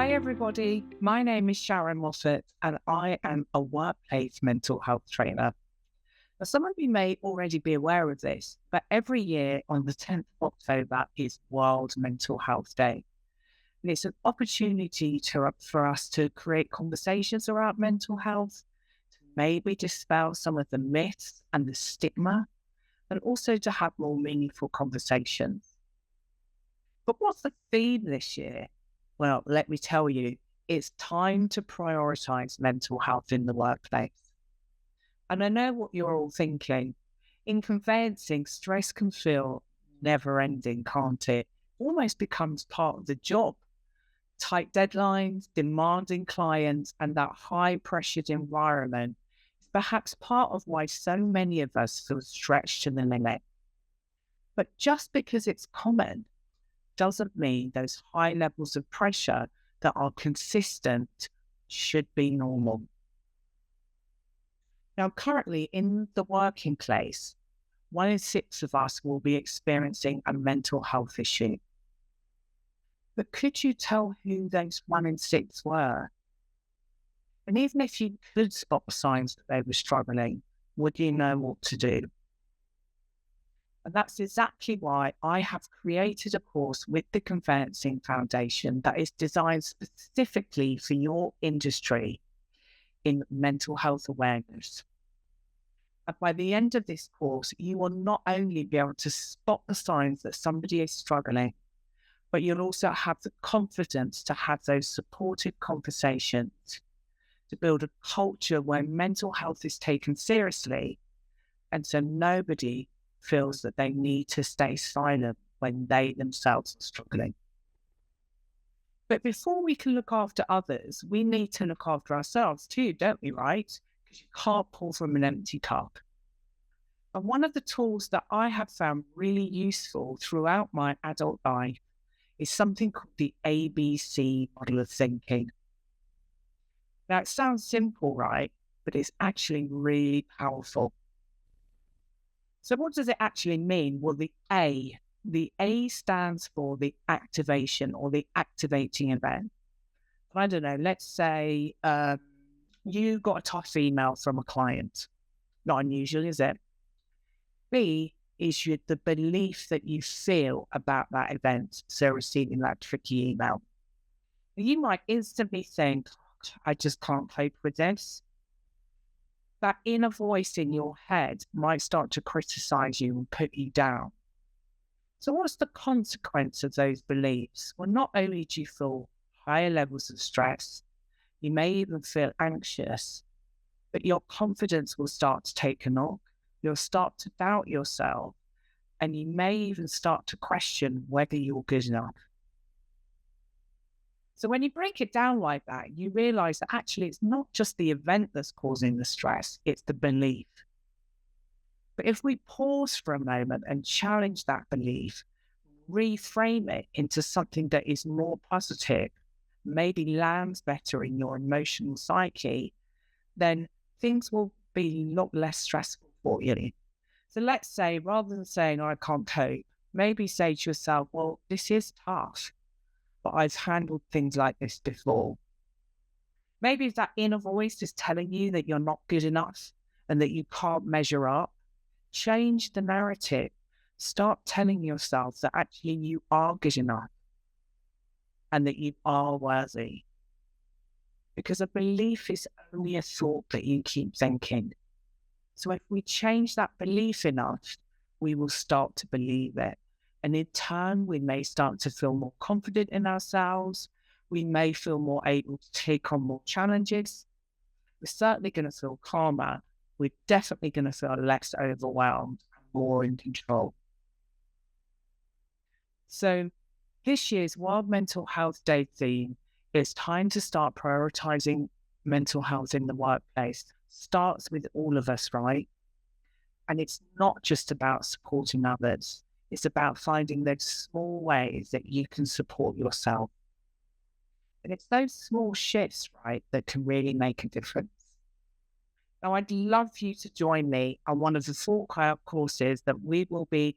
Hi everybody, my name is Sharron Moffat and I am a workplace mental health trainer. Now, some of you may already be aware of this, but every year on the 10th of October is World Mental Health Day. And it's an opportunity for us to create conversations around mental health, to maybe dispel some of the myths and the stigma, and also to have more meaningful conversations. But what's the theme this year? Well, let me tell you, it's time to prioritize mental health in the workplace. And I know what you're all thinking. In conveyancing, stress can feel never ending, can't it? Almost becomes part of the job. Tight deadlines, demanding clients, and that high pressured environment is perhaps part of why so many of us feel stretched to the limit. But just because it's common doesn't mean those high levels of pressure that are consistent should be normal. Now, currently in the working place, 1 in 6 of us will be experiencing a mental health issue. But could you tell who those 1 in 6 were? And even if you could spot the signs that they were struggling, would you know what to do? And that's exactly why I have created a course with the Conveyancing Foundation that is designed specifically for your industry in mental health awareness. And by the end of this course, you will not only be able to spot the signs that somebody is struggling, but you'll also have the confidence to have those supportive conversations, to build a culture where mental health is taken seriously, and so nobody feels that they need to stay silent when they themselves are struggling. But before we can look after others, we need to look after ourselves too, don't we, right? Because you can't pour from an empty cup. And one of the tools that I have found really useful throughout my adult life is something called the ABC model of thinking. Now, it sounds simple, right? But it's actually really powerful. So what does it actually mean? Well, the A stands for the activation or the activating event. I don't know, let's say you got a tough email from a client. Not unusual, is it? B is the belief that you feel about that event, so receiving that tricky email. You might instantly think, I just can't cope with this. That inner voice in your head might start to criticize you and put you down. So what's the consequence of those beliefs? Well, not only do you feel higher levels of stress, you may even feel anxious, but your confidence will start to take a knock. You'll start to doubt yourself, and you may even start to question whether you're good enough. So when you break it down like that, you realize that actually it's not just the event that's causing the stress, it's the belief. But if we pause for a moment and challenge that belief, reframe it into something that is more positive, maybe lands better in your emotional psyche, then things will be a lot less stressful for you. So let's say, rather than saying, I can't cope, maybe say to yourself, well, this is tough, but I've handled things like this before. Maybe if that inner voice is telling you that you're not good enough and that you can't measure up, change the narrative. Start telling yourself that actually you are good enough and that you are worthy. Because a belief is only a thought that you keep thinking. So if we change that belief enough, we will start to believe it. And in turn, we may start to feel more confident in ourselves. We may feel more able to take on more challenges. We're certainly going to feel calmer. We're definitely going to feel less overwhelmed and more in control. So this year's World Mental Health Day theme is time to start prioritizing mental health in the workplace. Starts with all of us, right? And it's not just about supporting others. It's about finding those small ways that you can support yourself. And it's those small shifts, right, that can really make a difference. Now, I'd love you to join me on one of the 4 courses that we will be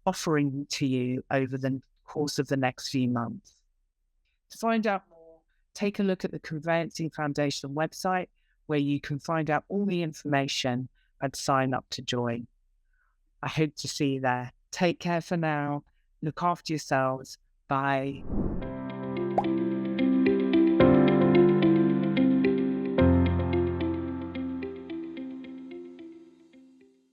offering to you over the course of the next few months. To find out more, take a look at the Conveyancing Foundation website, where you can find out all the information and sign up to join. I hope to see you there. Take care for now. Look after yourselves. Bye.